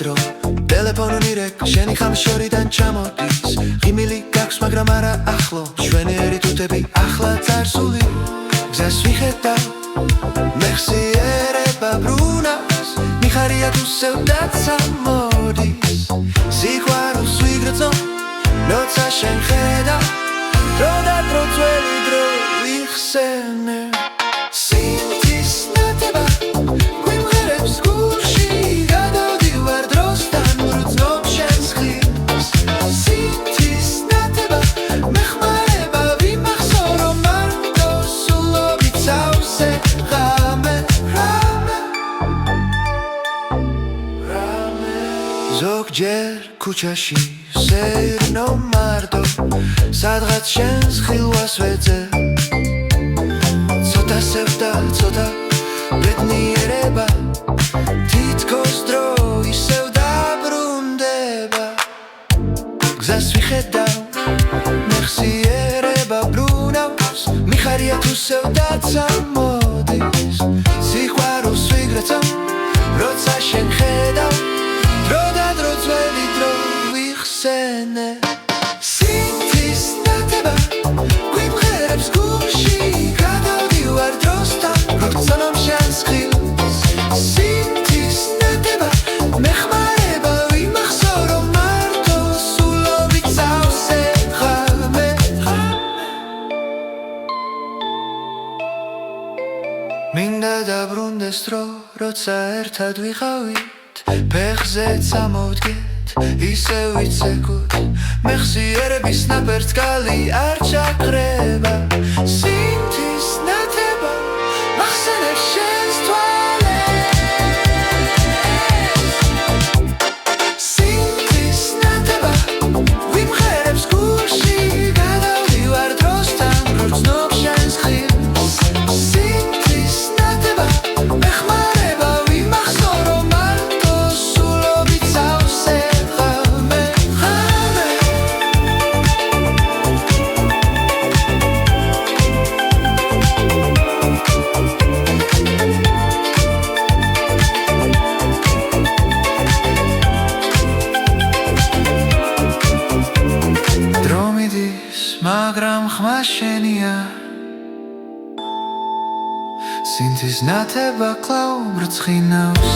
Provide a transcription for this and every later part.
დრო ტელეფონი რეკ შენი ხამშორიდან ჩამოდის ღიმილი გაქვს მაგრამ არა ახლო შვენიერი თუთები ახლა წარსული გზას ვიხედავ მეხსიერება ბრუნავს მიხარია თუ სევდაც ამოდის სიყვარულს ვიგრძნობ როცა შენ ხედავ დრო და დრო ძველი დრო ვიხსენე სინთის ნათება გვიმღერებს გულში გადავდივარ დროსთან ვრძნობ შენს ხილს სინთის ნათება მეხმარება ვიმახსოვრო მარტო სულობით სავსე ღამე ზოგჯერ ქუჩაში სეირნო მარტო სადღაც შენს ხილვას ვეძებ ცოტა სევდა ცოტა ბედნიერება თითქოს დრო ისევ დაბრუნდება გზას ვიხედავ მეხსიერება ბრუნავს მიხარია თუ სევდაც ამოდის სიყვარულს ვიგრძნობ როცა შენ ხედავ დრო და დრო ძველი დრო ვიხსენე სინთის ნათება გვიმღერებს გულში გადავდივარ დროსთან ვრძნობ შენს ხილს სინთის ნათება მეხმარება ვიმახსოვრო მარტო სულობით სავსე ღამე მინდა დაბრუნდეს დრო როცა ერთად ვიყავით ფეხზე წამოვდგეთ ისევ ვიცეკოთ მეხსიერების ნაპერწკალი არ ჩაქრება სინთის ნათება მახსენებს შენს თვალებს სინთის ნათება ვიმღერებს გულში გადავდივარ დროსთან ვრძნობ შენს ხილს სინთის ნათება მეხმარება ვიმახსოვრო მარტო სულობით სავსე მაგრამ ხმა შენია სინთის ნათება კлау ბრწყინავს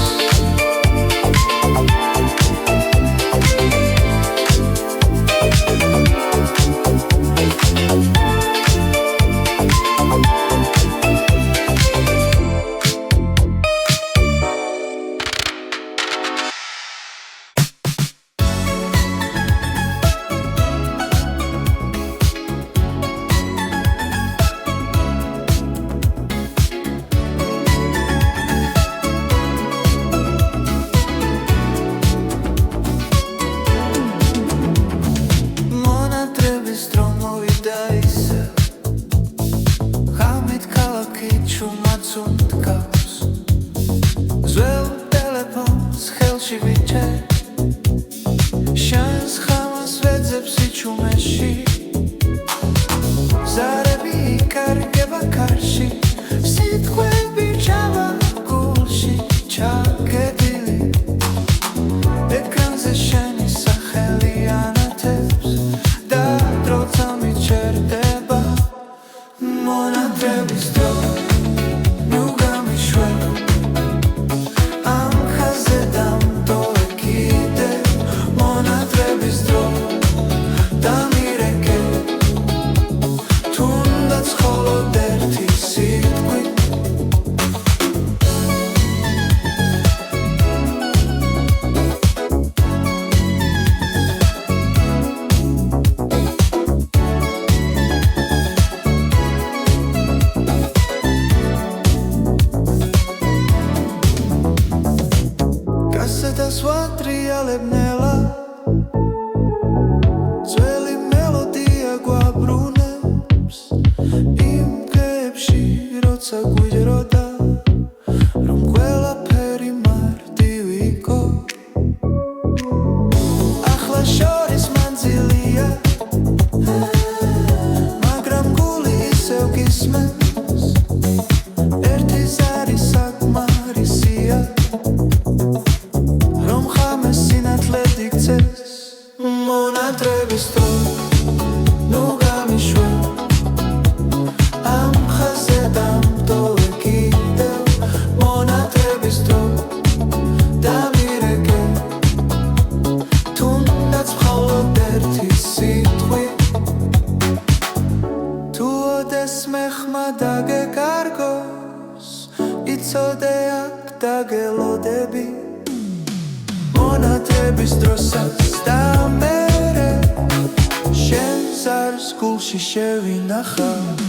ძველ ტელეფონს ხელში ვიჭერ შენს ხამას ვეძებ სიჩუმეში ზარები იკარგება კარში სიტყვები ჩავა გულში ჩაგედილი ეკრანზე შენი სახელი ანათებს და დროცა მიჩერდება მონათების დრო სვატრიალებნელა ძველი მელოდია გვაბრუნებს იმ დღეებში როცა გვიჯეროდა რომ ყველაფერი მარტივი იყო ახლა შორის მანძილია მაგრამ გული ისევ გისმენს ერთი ზარი საკმარისია რომ ხამეს ვიცოდე აქ დაგელოდები მონათების დროსაც და მერე შენს არს გულში შევინახავ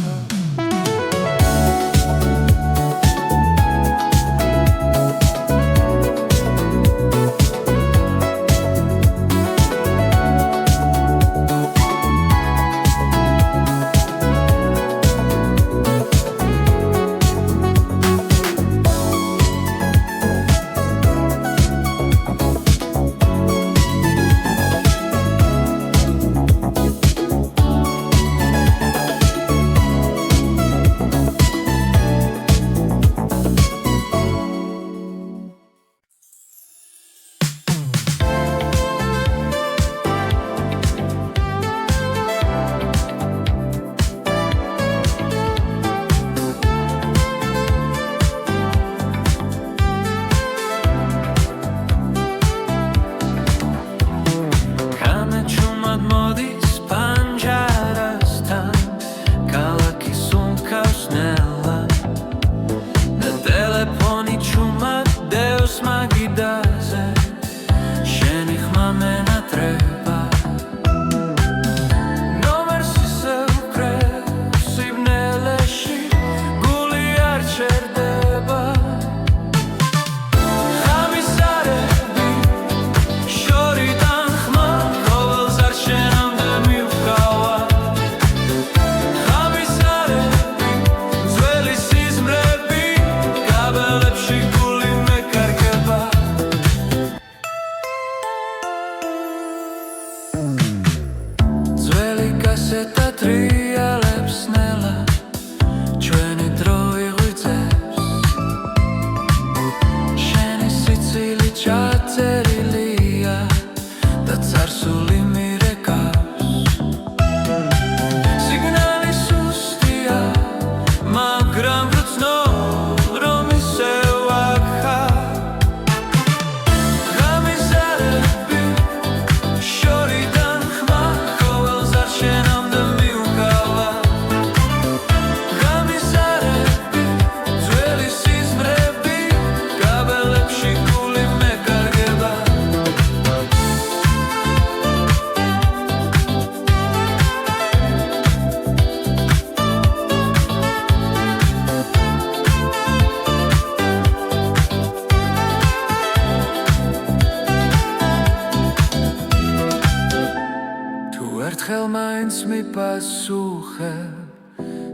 ერთხელ მაინც მიპასუხე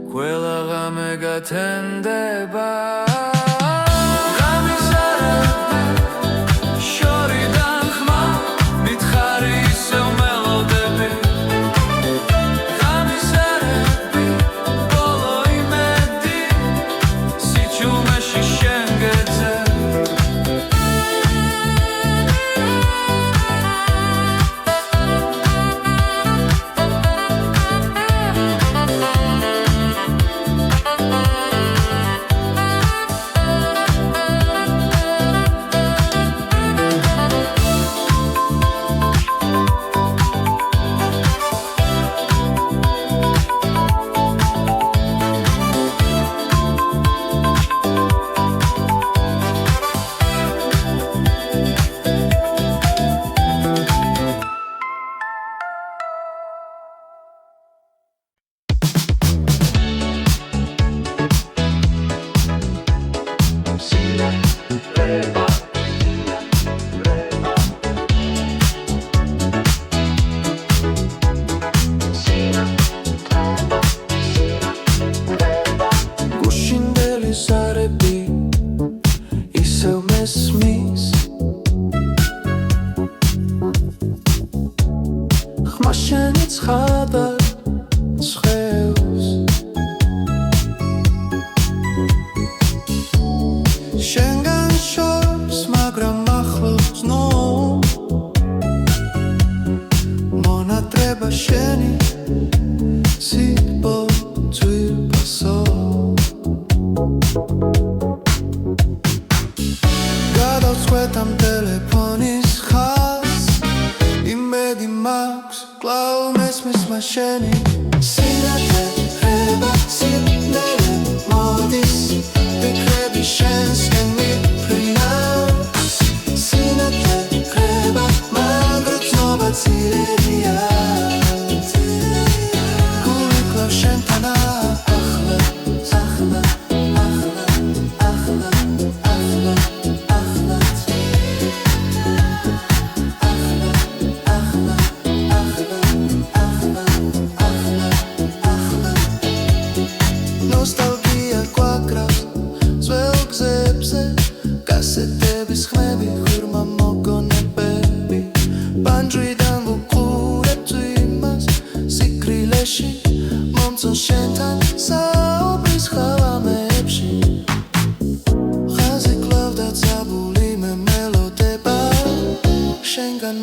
ყველა ღამე გათენდება Sinathe, reba, sindele, modis, bekredi, shens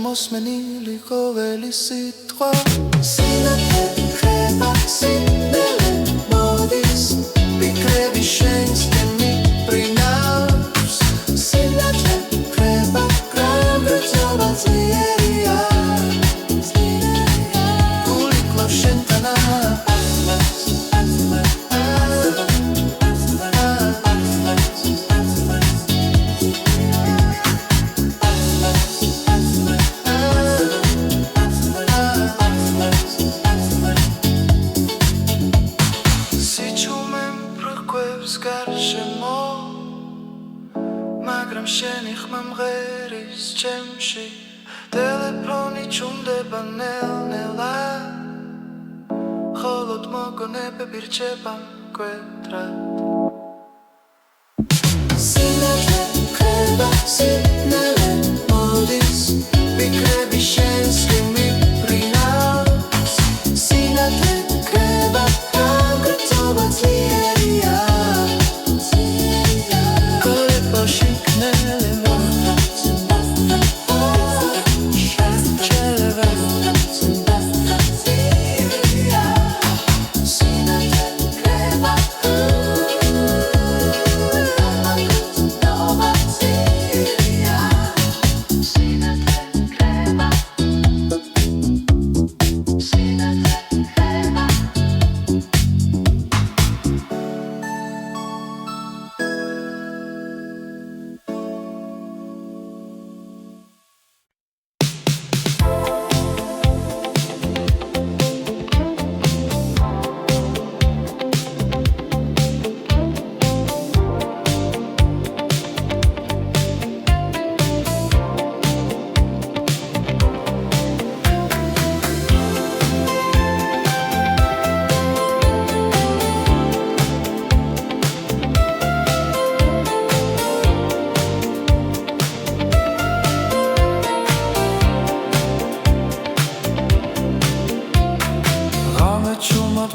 მოსმენილი ყოველი სიტყვა სინათლე ხება სინდელე მოდის ფიქრები შენს მიფრინავს სინათლე ხება გრამგრცობა ძლიერია გული კლავს შენთანა მაგრამ შენი ხმა მღერის ჩემში ტელეფონი ჩუმდება ნელ-ნელა ხოლოდ მოგონებები რჩება მკვეთრად სინათლე ხება სინელე მოდის ფიქრები შენს მიფრინავს სინათლე ხება გრამგრცობა ძლიერია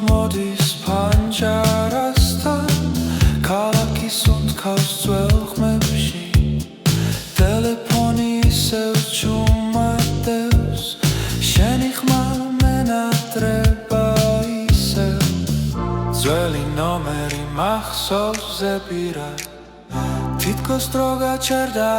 მოდის ფანჯარასთან ქალაქის უთქავს ძველ ხმებში ტელეფონი ისევ ჩუმადევს შენი ხმა მენატრება ისევ ძველი ნომერი მახსოვს ზეპირად თითქოს დრო გაჩერდა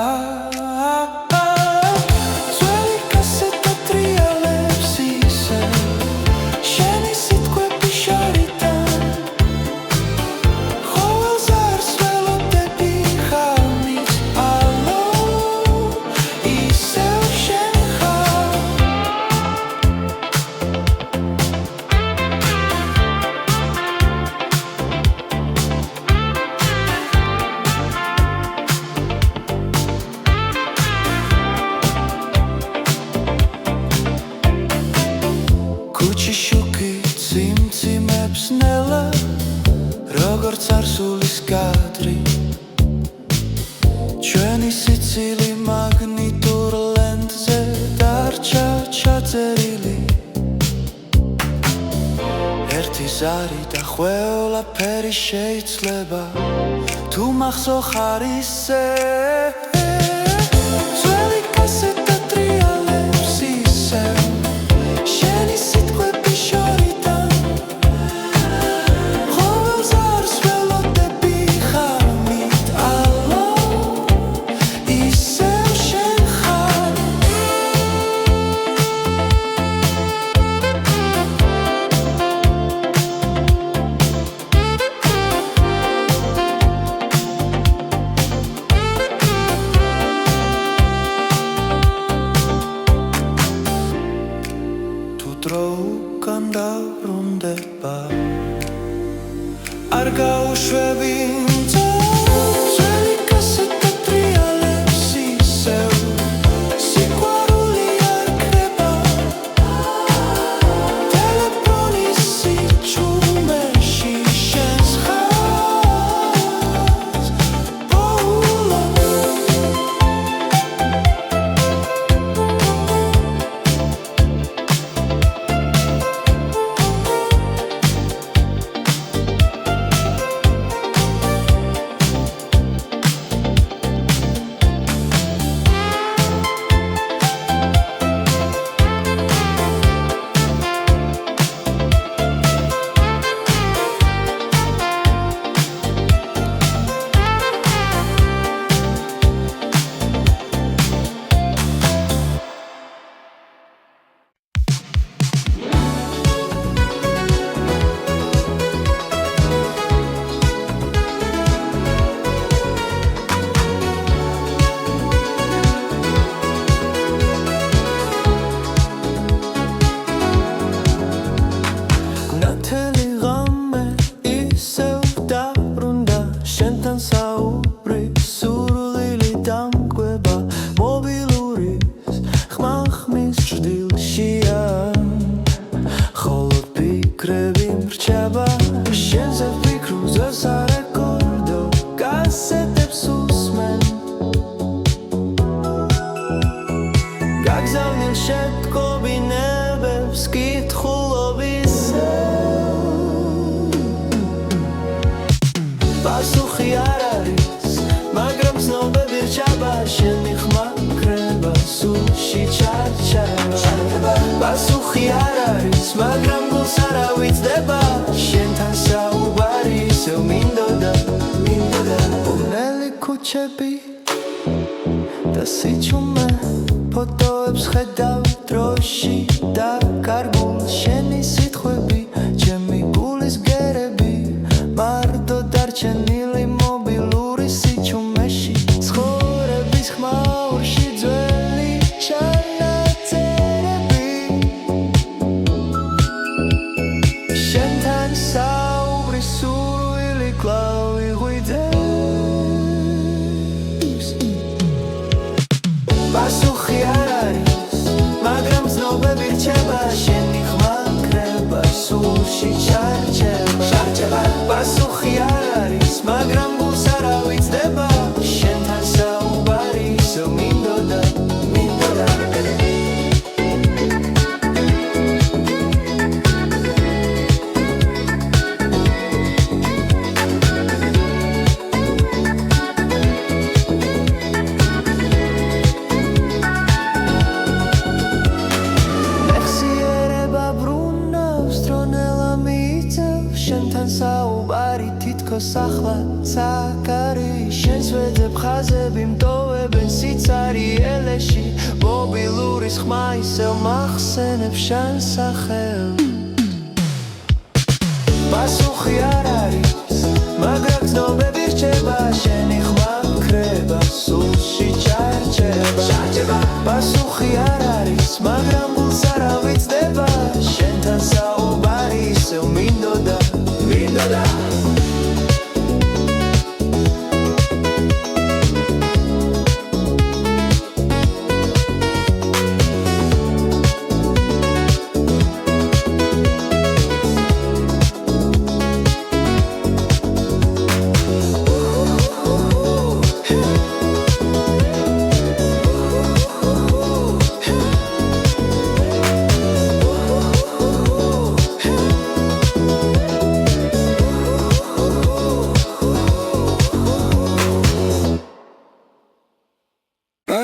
როგორც არსულის კადრი ჩვენი სიცილი მაგნიტურ ლენტზე დარჩა ჩაწერილი ერთი ზარი და ყველაფერი შეიძლება თუ მახსოვ ხარ ისე ძველი კასეტა ტრიალებს ისევ შენი სიტყვები შორიდან საუბრის სურვილი დამკვება მობილურის ხმახმის ჭრდილშია ხოლოდ ფიქრები მრჩება შენზე ფიქრუზას არეკორდო კასეტებს უსმენ გაგზავნილ შეტყობინებებს კითხულობისე პასუხი არ არის მაგრამ ცნობები რჩება შენი ხმა კრება სულში ჩარჩება პასუხი არ არის მაგრამ გულს არ ავიწყდება შენთან საუბარი ისევ მინდოდა ბუნელი ქუჩები და სიჩუმე ფოტოებს ხედავ დროში და კარგულ შენი სიტყვები ჩემი გულის გერები მარტო დარჩენილი მობილური სიჩუმეში ცხოვრების ხმაურში ძველი ჩანაწერები შენთან საუბრის სურვილი კვლავ იღვიძებს პასუხი არ არის მაგრამ ცნობები რჩება შენი ხმა კრება სულში ჩარჩება პასუხი არ არის მაგრამ გულს არ ავიწყდება შენთან საუბარი ისევ მინდოდა შენთან საუბარი თითქოს ახლა ცაკარი შენს ვეძებ ხაზები მტოვებენ სიცარიელეში მობილურის ხმა ისევ მახსენებს შენ სახელს პასუხი არ არის მაგრამ ცნობები რჩება შენი ხმა კრება სულში ჩარჩება პასუხი არ არის მაგრამ გულს არ ავიწყდება შენთან საუბარი ისევ მინდოდა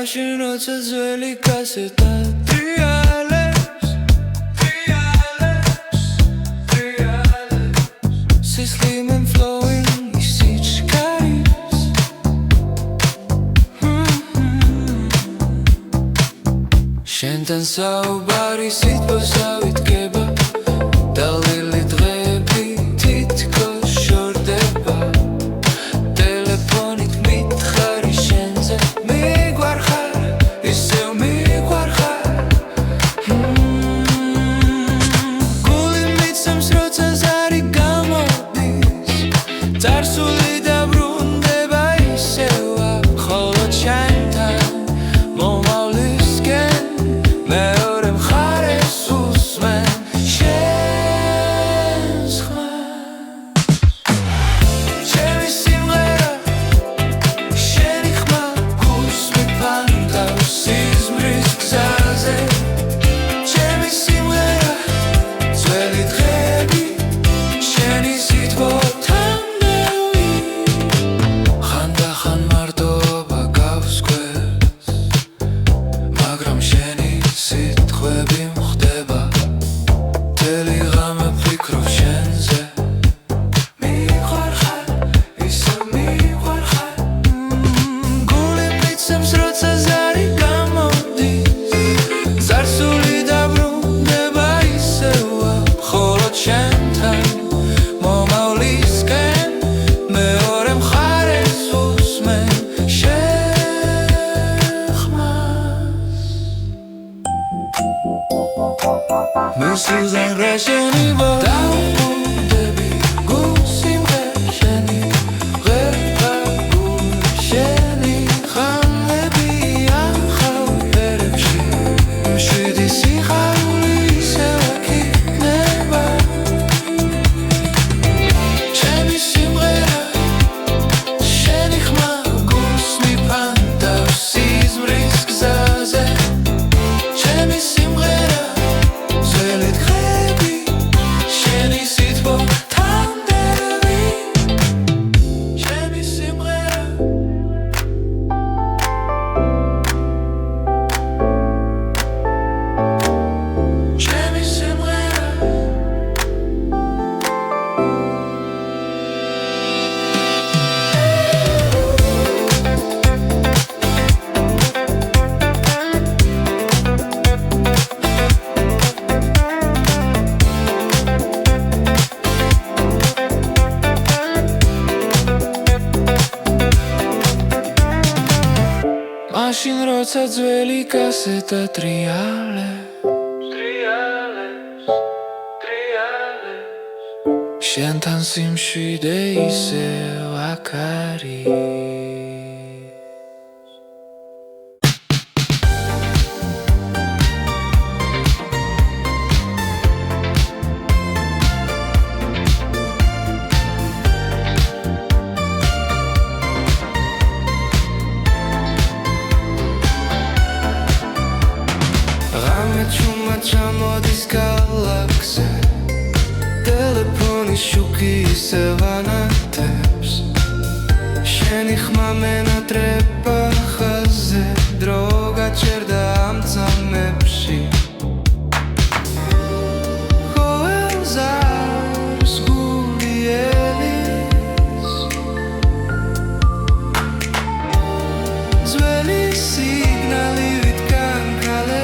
მაშინ როცა ძველი კასეტა ტრიალებს სისხლიმენ flowing ისიც კარის შენთან საუბარი სიტყვას ავიდგება დალელი დღეები თითქოს შორდება ტელეფონით მითხარი შენზე წარსული დაბრუნდება ისევა ხოლოდ შენთან მომავლისკენ მეორე მხარეს უსმენ მაშინ როცა ძველი კასეტა ტრიალებს შენთან სიმშვიდე ისევ აქ არის ჩამოდის გალაქსზე ტელეფონის შუქი ისევ ანათებს შენი ხმა მენატრება ხაზზე დრო გაჩერდა ამ წამებში ხოელზარს გული ელის ძველი სიგნალი ვიტკან კალე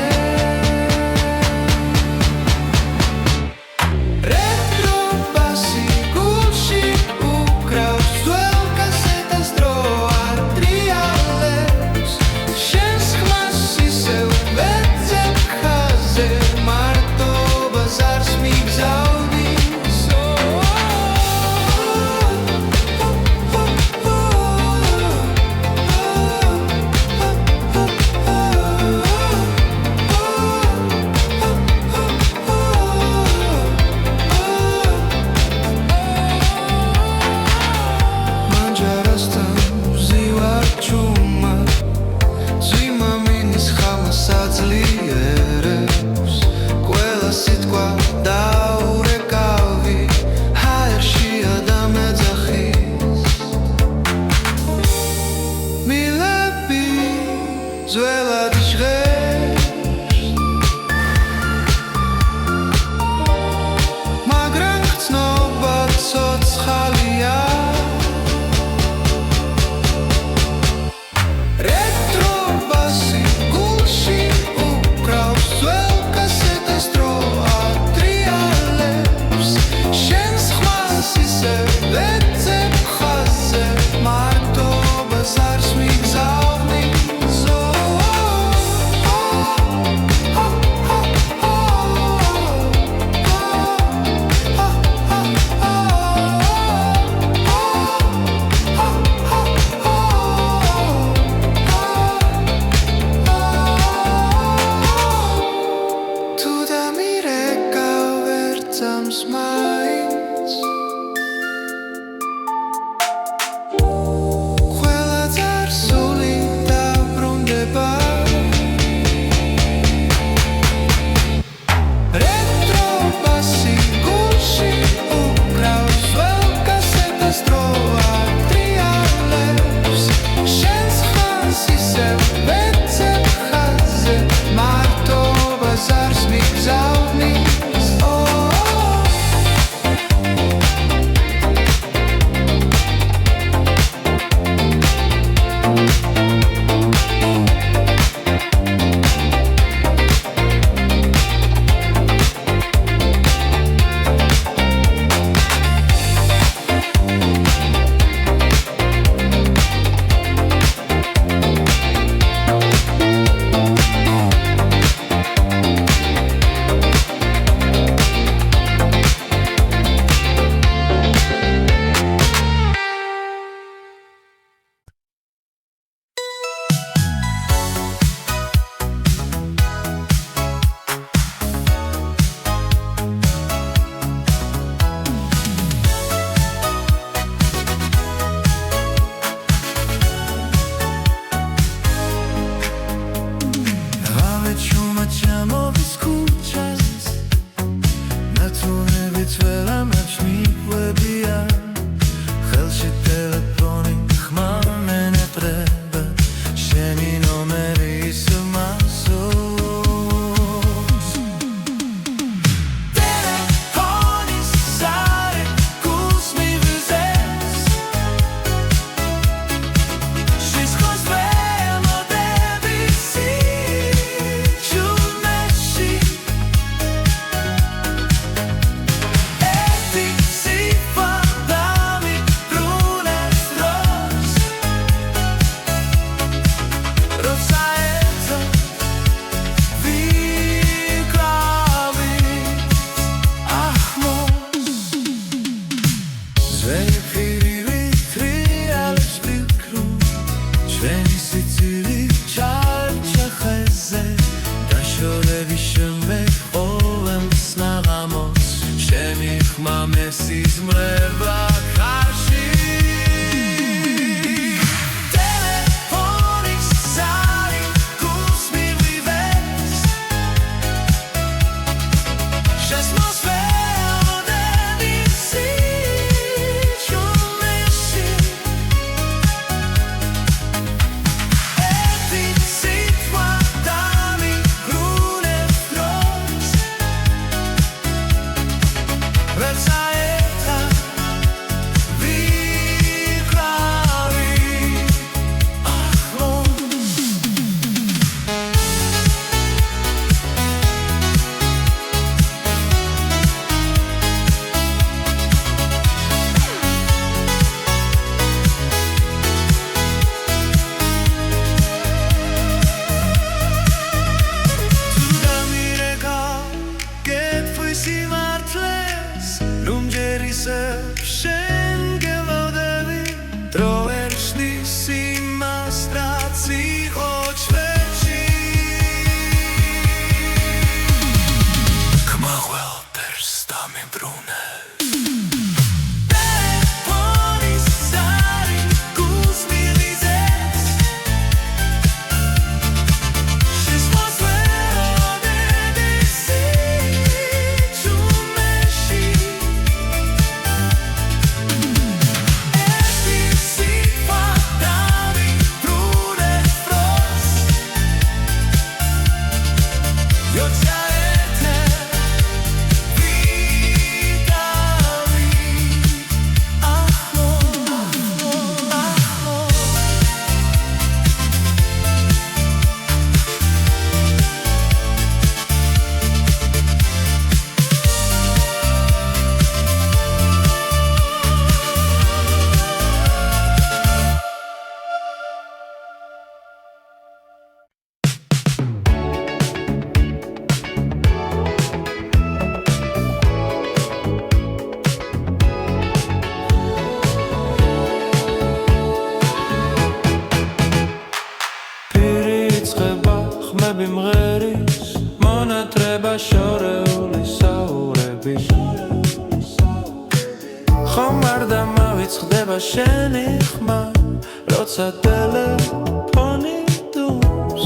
ჩვენი სიცილი ჩარჩა ხეზე დაშორების შემდეგ ყოველს ნაღამოს ჩემი ხმა მესიზმრება ხარში ტელეფონის ზარი გულს მივივეს შესმოს ვეოდები სიჩუმეში ერთი სიტყვა დამიგრუნებს დროს ვერც აერთა ვიკრავი ახლოს თუ დამირეკა გეტყვის იმართლეს რომ ჯერ ისევ შენ გელოდები დრო ვერ ხსნის იმას რაც იყო ჩვენში ხმა ყველაფერს დამიბრუნებს ტელეფონის ზარი გულს მივიზეს შესმოს ვეოდები სიჩუმეში ერთი სიტყვა დამიგრუნებს დროს ვერც აერთა ვიკრავი პირი იწყება ხმები მღერის მონატრება შორეული საურები ხომ არ დამავიწყდება შენი ხმა როცა ტელეფონი დუმს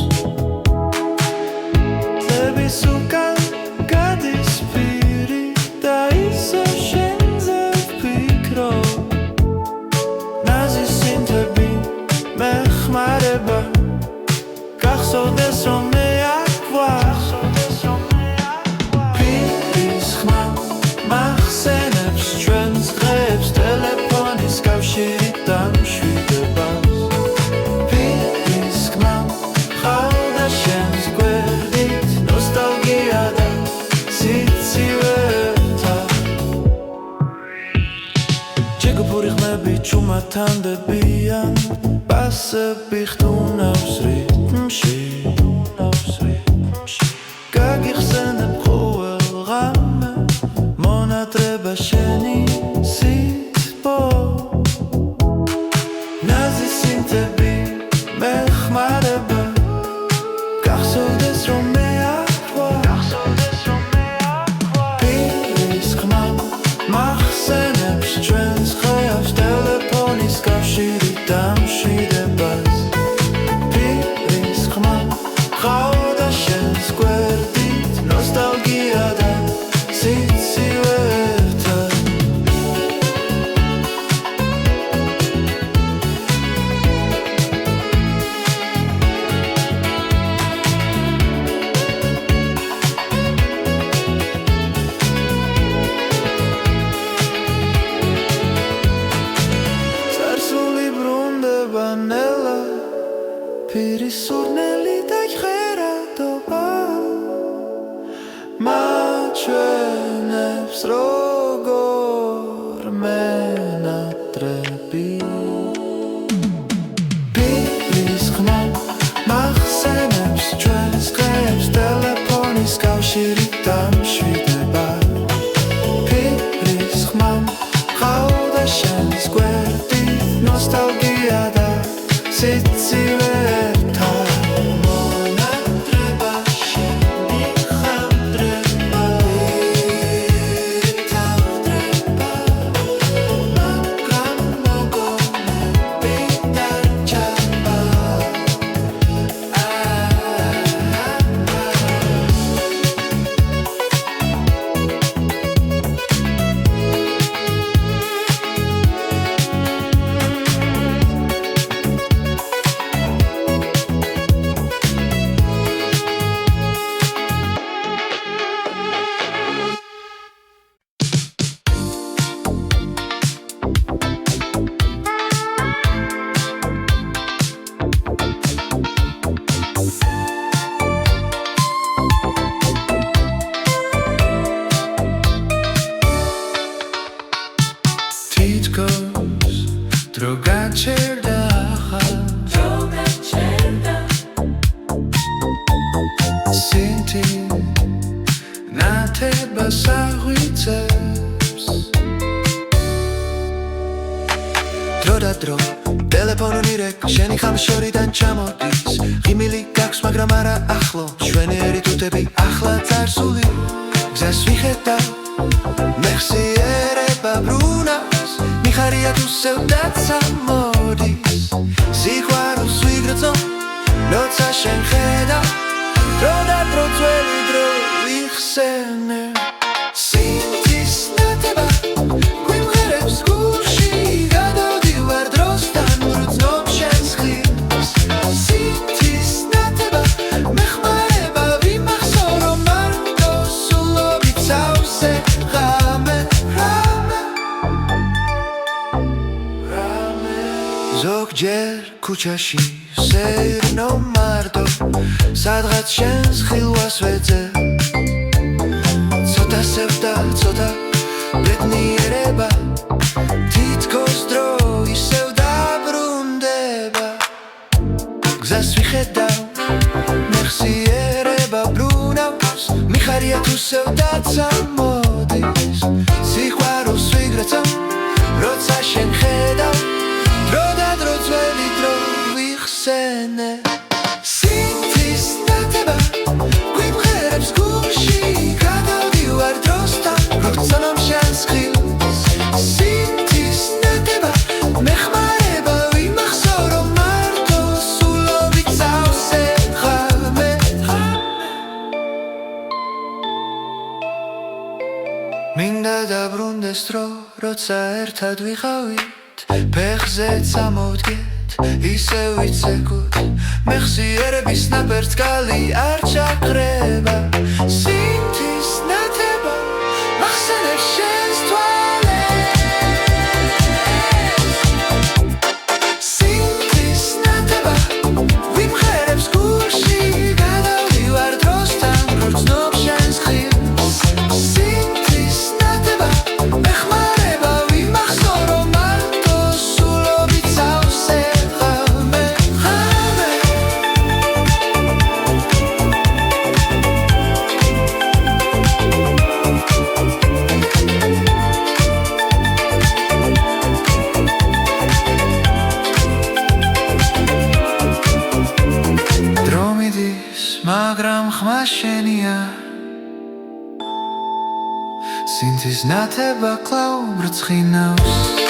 წების უკან გადის პირი და ისე შენზე ვფიქრობ ნაზი სინთები მეხმარება გახსოვდეს რომ მე აქ ვარ პირის ხმა მახსენებს ჩვენს დღეებს ტელეფონის კავშირით დამშვიდებას პირის ხმა ყავდა შენს გვერდით ნოსტალგია და სიცივეთა ჯეგუფური ხმები ჩუმათანდებიან ბასები ხტუნავს რიტმში გაგიხსენებ ყოველ ღამე მონატრება შენი სიტყვა ნაზი სინთები მეხმარება გახსოვდეს რომ მე აქ ვარ პირის ხმა მახსენებს ჩვენს ხეავს ტელეფონის კავშირით დამშვიდებას პირის ხმა ყავდა შენს გვერდით ნოსტალგია და სიცივეთა წარსული ბრუნდება ნელა პირის სურნელი დაიხერადობა მაჩვენებს როგორ მენატრები პირის ხმა მახსენებს ჩვენს დღეებს ტელეფონის კავშირით დამშვიდება პირის ხმა ყავდა შენს გვერდით ნოსტალგია და სიცივე დრო ტელეფონი რეკ შენი ხამშორიდან ჩამოდის ღიმილი გაქვს მაგრამ არა ახლო ჩვენი ერითუთები ახლა წარსული გზას ვიხედავ მეხსიერება ბრუნავს მიხარია თუ სევდაც ამოდის სიყვარულს ვიგრძნო როცა შენ ხედავ დრო და დრო ძველი დრო ვიხსენე სინთის ნათება გვიმღერებს გულში გადავდივარ დროსთან ვრცნობ შენს ხილს სინთის ნათება მეხმარება ვიმახსოვრო მარტო სულობით სავსე ღამე ზოგჯერ ქუჩაში სეირნო მარტო სადღაც შენს ხილვას ვეძებ ცოტა სევდა ცოტა ბედნიერება თითქოს დრო ისევ დაბრუნდება გზას ვიხედავ მეხსიერება ბრუნავს მიხარია თუ სევდაც ამოდის სიყვარულს ვიგრძნობ როცა შენ ხედავ დრო და დრო ძველი დრო ვიხსენე სინთის ნათება გვიმღერებს გულში გადავდივარ დროსთან ვრცნობ შენს ხილს სინთის ნათება მეხმარება ვიმახსოვრო მარტო სულობით სავსე ღამე მინდა დაბრუნდეს დრო როცა ერთად ვიყავით ფეხზე წამოვდგეთ ისევ ვიცეკოთ მეხსიერების ნაპერწკალი არ ჩაქრება სინთის ნათება მახსენებს შენს თვალებს სინთის ნათება ვიმღერებს გულში გადავდივარ დროსთან ვრცნობ შენს ხილს სინთის ნათება მეხმარება ვიმახსოვრო მარტო სულობით სავსე მაგრამ ხმა შენია სინთის ნათება კлау ბრწყინავს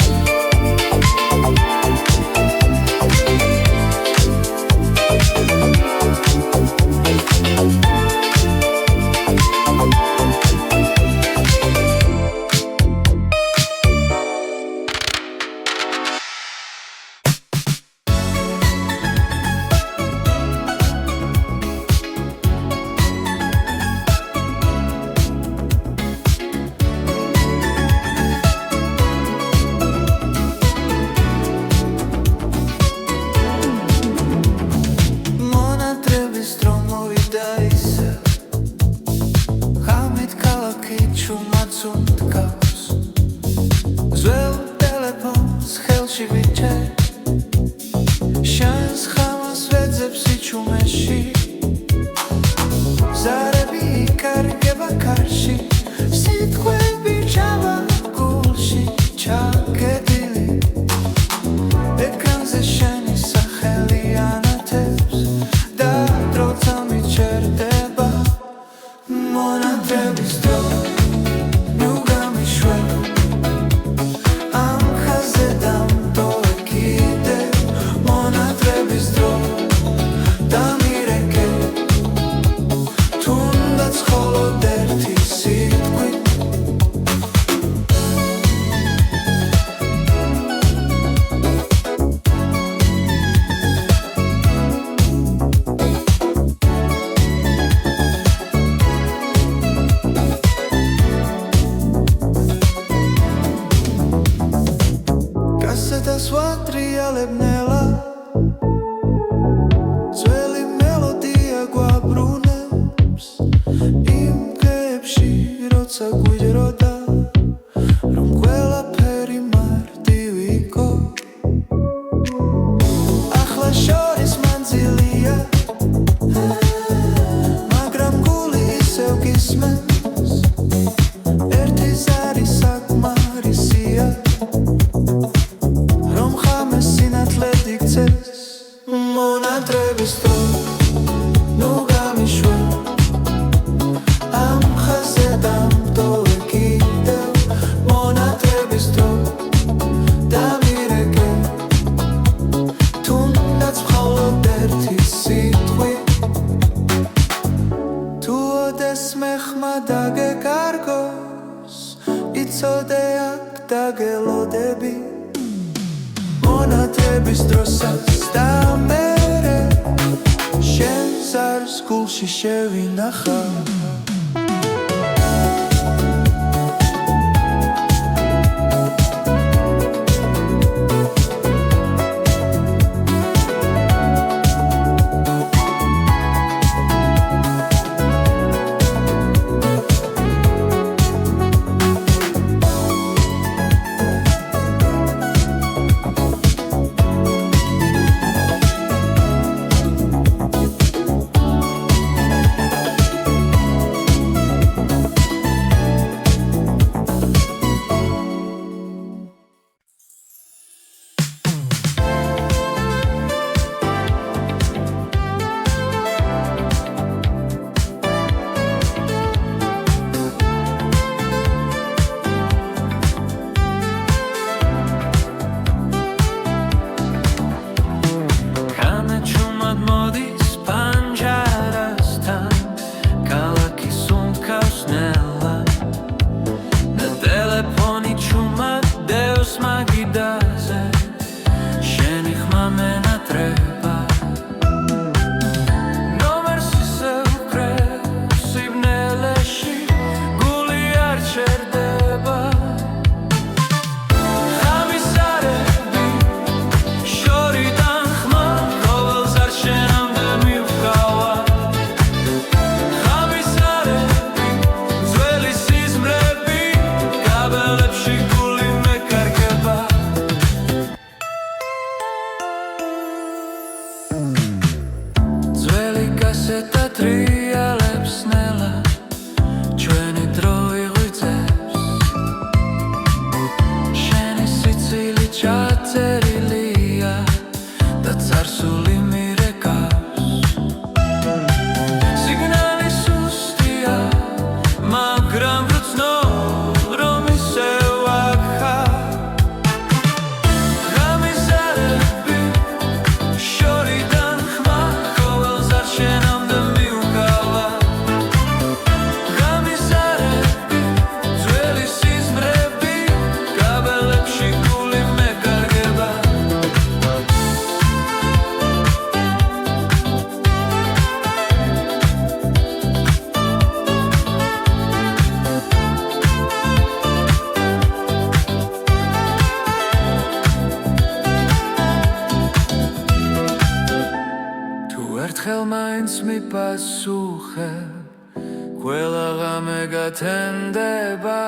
მონათრების დრო ნუ გამიშვა ამ ხაზზე დამტოვე კიდევ მონათრების დრო დამირეკე თუნდაც მხოლოდ ერთი სიტყვი თუ ოდეს მეხმა დაგეკარგოს იცოდე აქ დაგელოდები მონათრების დროსაც და მერე შენ ზარს გულში შევინახავ ერთხელ მაინც მიპასუხებ ყველა ღამე გათენდება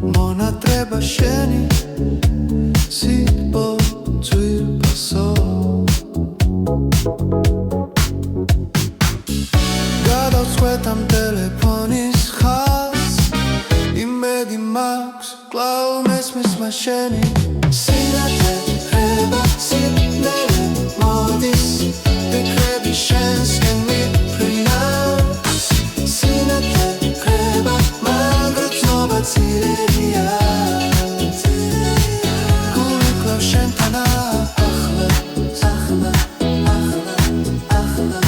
Monatre შენი სიტყვა ძვირფასო გადავწყვეტ ამ ტელეფონის ხაზს იმედი მაქვს კვლავ მესმის მაშენი სინათლე ხრება სიბნელე მოდის ფიქრები შენსკენ მიფრინავს სინათლე ხრება მაგრამ ცნობა ძირებია გული კვლავ შენთანა ახლა ახლა ახლა ახლა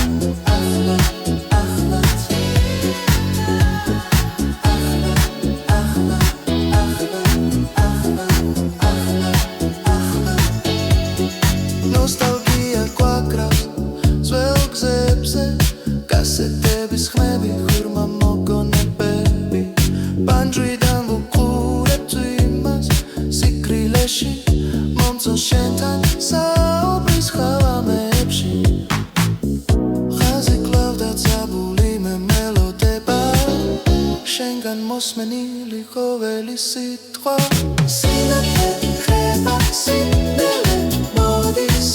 ახლა ნოსტალგია გვაკრავს ძველ გზებზე კასეტების ხმები ღრმა მოგონებები ბანჯვიდან ვუყურებ იმას სიკრილეში მომწონს შენთან საუბრის ხალამებში ხაზი კვლავ დაწაბული მე მელოდება შენგან მოსმენილი ყოველი სიტყვა სინათლე ხრება სიბნელე მოდის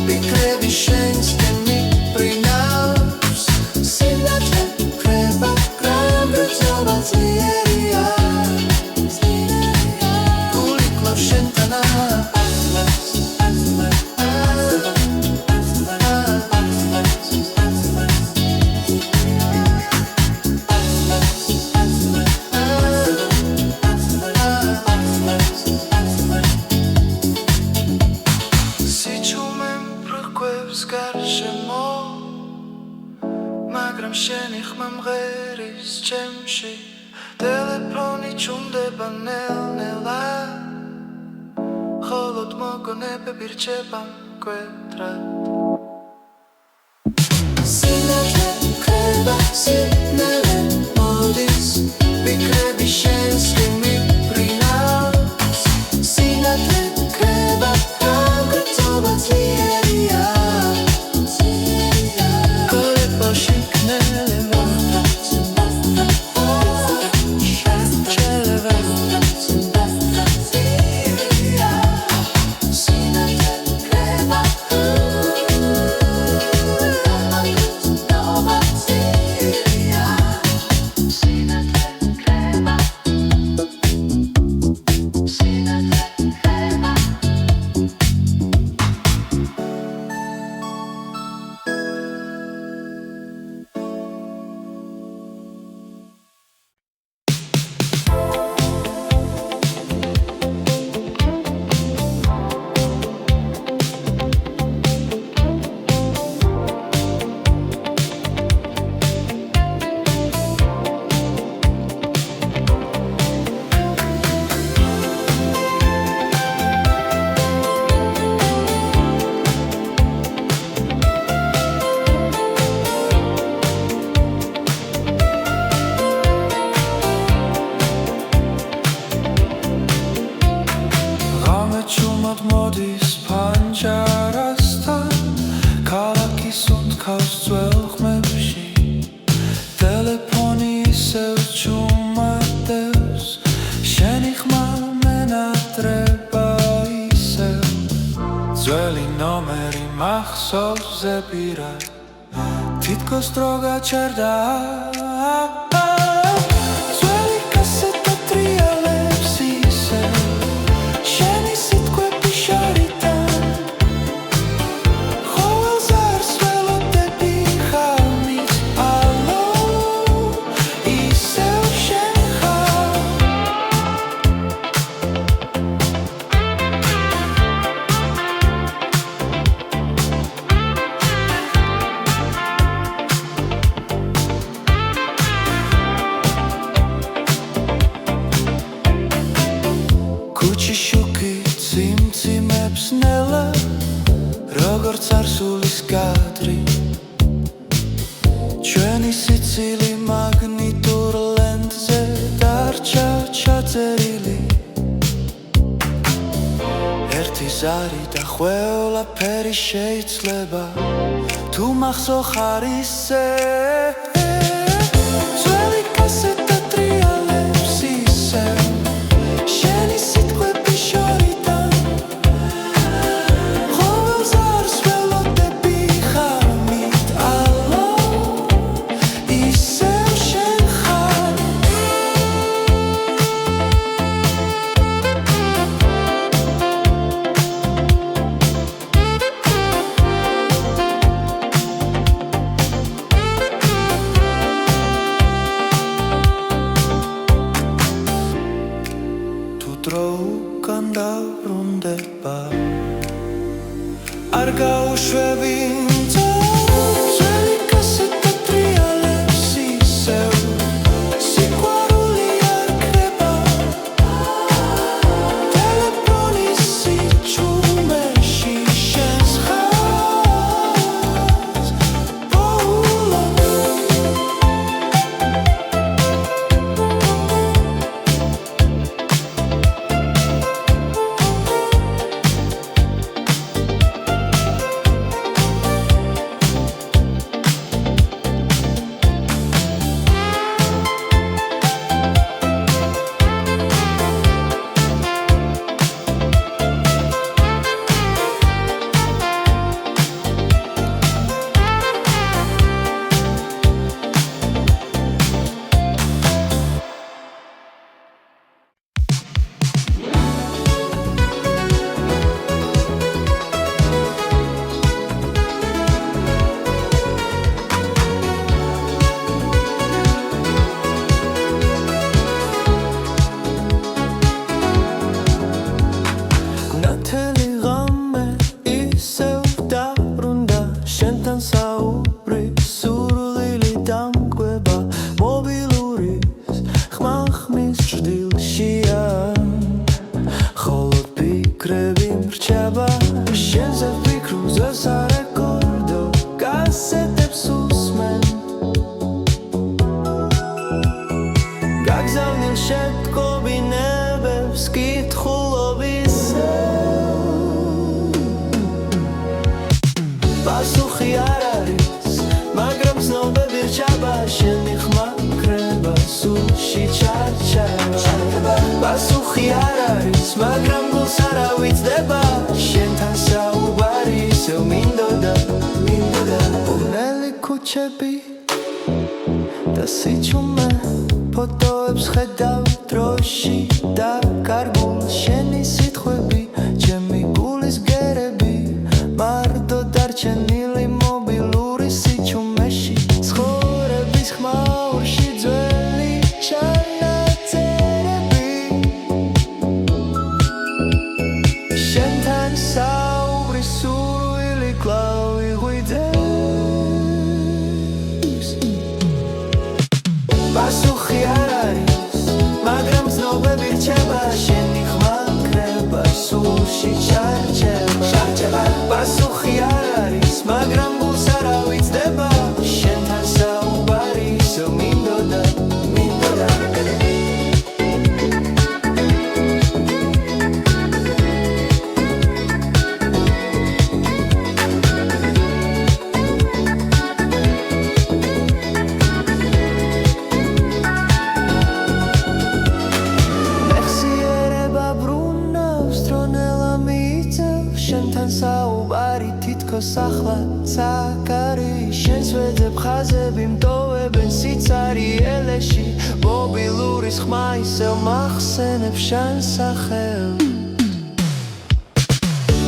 ფიქრები შენსკენ მიფრინავს სინათლე ხრება მაგრამ ცნობა ძლიერია გული კვლავ შენთანა მაგრამ შენი ხმა მღერის ჩემში ტელეფონი ჩუმდება ნელ-ნელა ხოლოდ მოგონებები რჩება მკვეთრად სინათლე ხრება სიბნელე მოდის ფიქრები შენსკენ მიფრინავს სინათლე ხრება მაგრამ ცნობა ძლიერია მოდის ფანჯარასთან ქალაქის უთქავს ძველ ხმებში ტელეფონი ისევ ჩუმადევს შენი ხმა მენატრება ისევ ძველი ნომერი მახსოვს ზეპირად თითქოს დრო გაჩერდა ძველი კასეტა ტრიალებს ისევ როგორც არსულის კადრი ჩვენი სიცილი მაგნიტურ ლენტზე დარჩა ჩაწერილი ერთი ზარი და ყველაფერი შეიძლება თუ მახსოვ ხარ ისე ძველი კასეტა ტრიალებს ისევ შენი სიტყვა დრო უკან დაბრუნდება არ გაუშვები პასუხი არ არის, მაგრამ გულს არ ავიწყდება შენთან საუბარი ისევ მინდოდა ბუნელი ქუჩები და სიჩუმე ფოტოებს ხედავ დროში და კარგულ შენი სიტყვები ჩემი გულის გერები მარტო დარჩენილი მობილური სიჩუმეში ცხოვრების ხმაურში ძველი პასუხი არ არის, მაგრამ ცნობები რჩება შენი ხმა კრება სულში ჩარჩება პასუხი არ არის, მაგრამ გულს არ ავიწყდება შენთან საუბარი ისევ მინდოდა საუბარი თითქოს ახლა ცაკარი შენს ვეძებ ხაზები მტოვებენ სიცარიელეში მობილურის ხმა ისევ მახსენებს შენ სახელს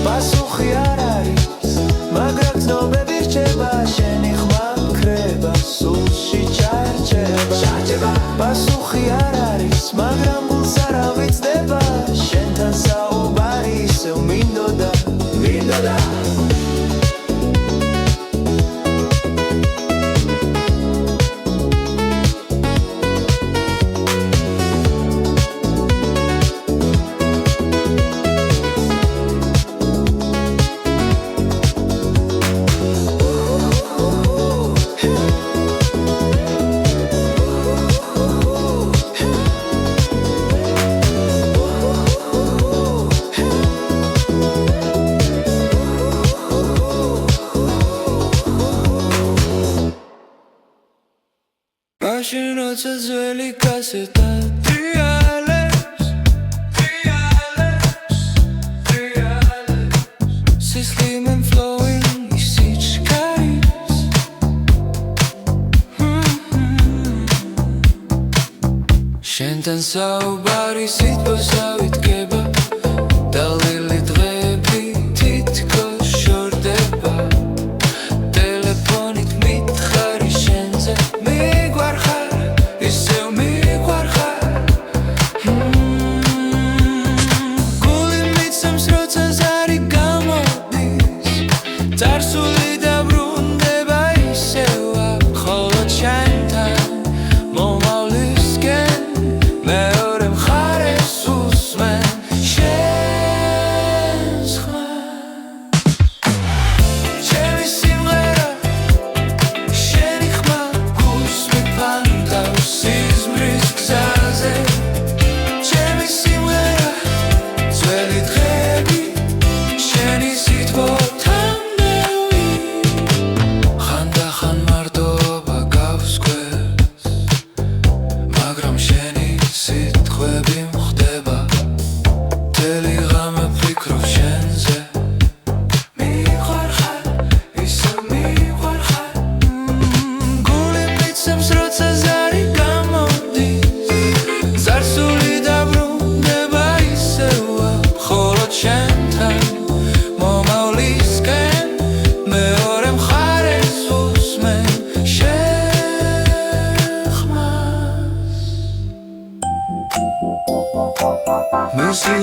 პასუხი არ არის, მაგრამ ცნობები რჩება შენი ხმა კრება სულში ჩარჩება პასუხი არ არის, მაგრამ გულს არ ავიწყდება შენთან საუბარი ისევ მინდოდა მაშინ როცა ძველი კასეტა ტრიალებს სისხლიმენ flowing სიჩქარის შენთან საუბარი სიტყვას ავიდგება და ლილი დღეები თითქოს შორდება ტელეფონით მითხარი შენზე ისევ მიგვარხარ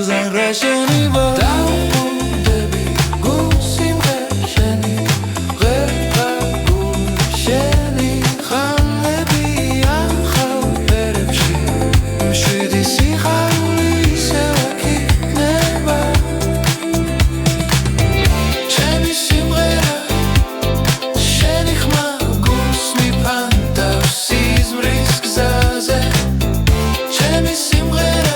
Suzan Rasheni va Daupudები გულსიმღერ შენი ღერა გული შენი ხანები ახალ ფერებში მშვიდი სიხარული ისევ იქნება ჩემი სიმღერა შენი ხმა გულს მიფანტავს სიზმრის გზაზე ჩემი სიმღერა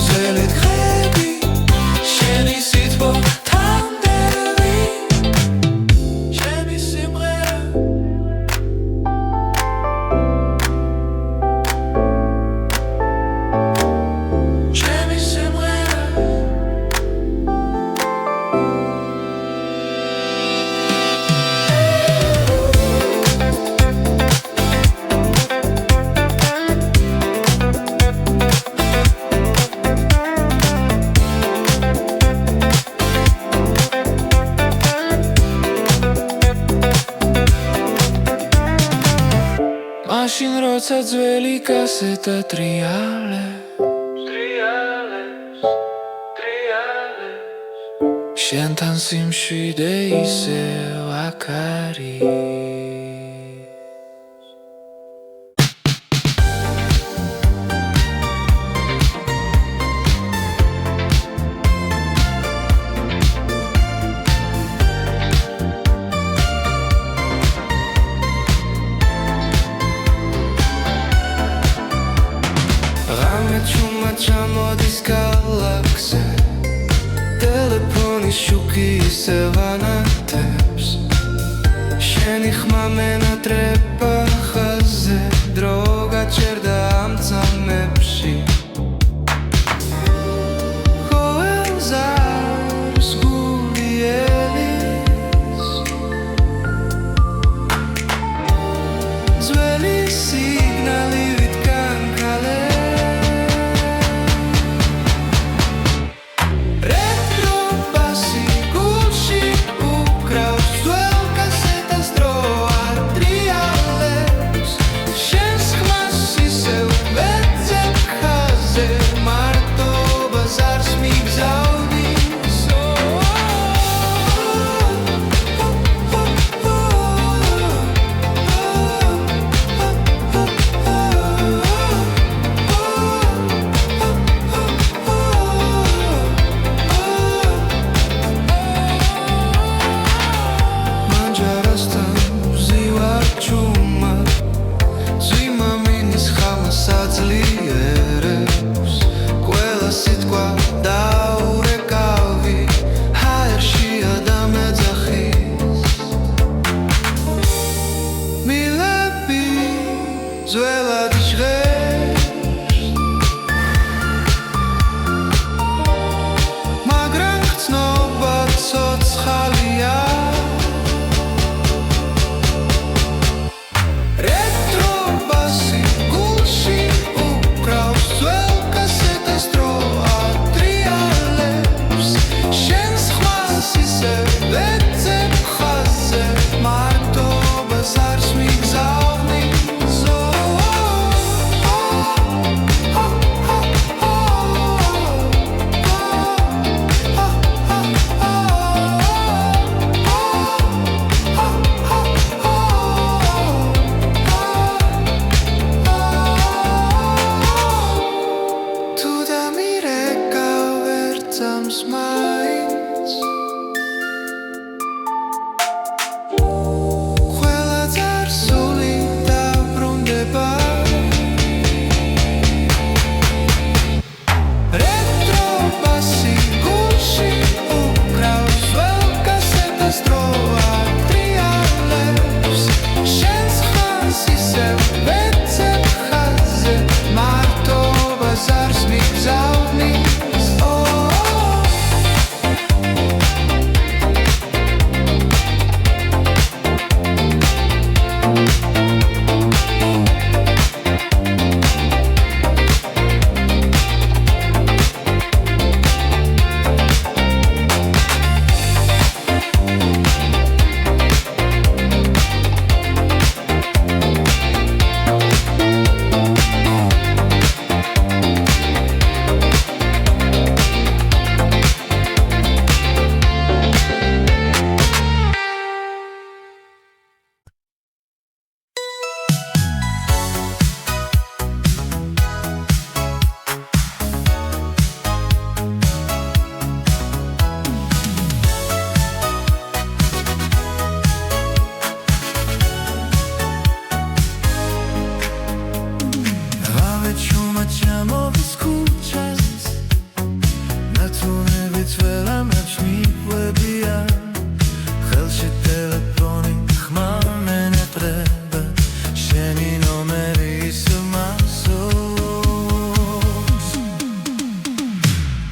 ძველი დღეები შენი სითბო თანდები ჩემი სიმღერა ჩემი სიმღერა მაშინ როცა ძველი კასეტა ტრიალებს შენთან სიმშვიდე ისევ აქ არის Chuma chamoდის galaxe Telefonis შუქი ისევ ანათებს შენი ხმა მენატრება ხაზზე დრო გაჩერდა ამ წამებში ყოველზარს გული ელის ძველი სიგნალი ვიტკან კალე Ველამებს მიყვებია ხელში ტელეფონი ხმა მენეტრება შენი ნომერი ისმასოს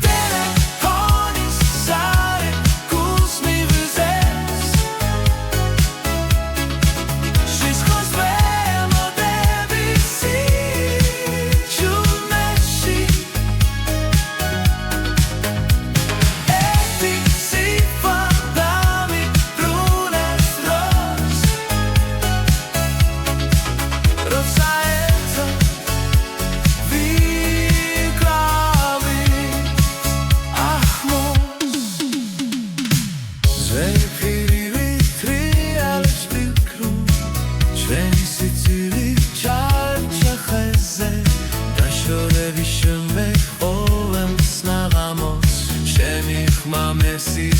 ტელეფონის ზარი გულს მივიზეს შისხოს ველოდები სიჩუმეში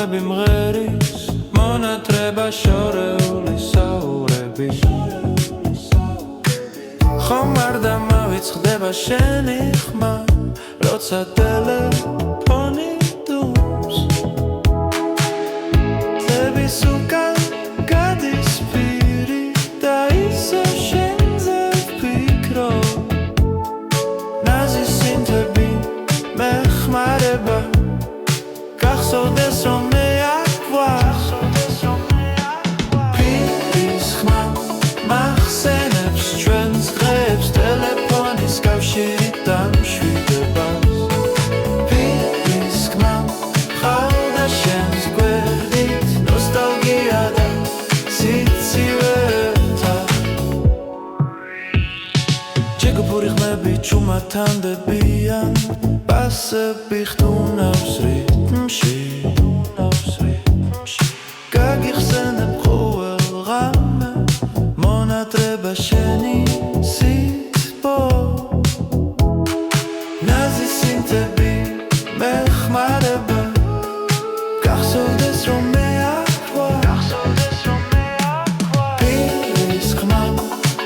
მიმღერის მონატრება შორეული საურები ხომ არ დამავიწყდება შენი ხმა როცა ტელეფონი დუმს წების უკან გადის პირი და ისე შენზე ვფიქრობ ნაზი სინთები მეხმარება გახსოვდეს რომ ჩუმათანდებიან პასები ხტუნავს რიტმში გაგიხსენებ ყოველ ღამე მონატრება შენი სიტყვა ნაზი სინთები მეხმარება გახსოვდეს რომ მე პირის ხმა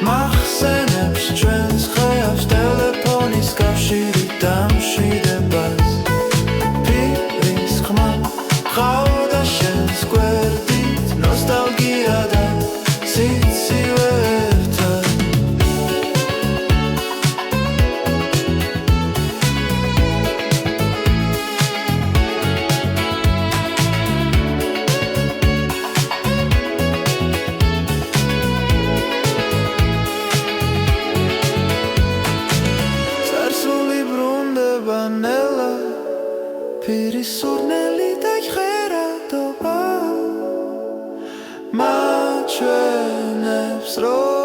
მახსენებს ჩვენს ხეავს ტელეფონის კავშირი დამშვიდებას პირის ხმა ყავდა შენს გვერდით ნოსტალგია და სიცივე რო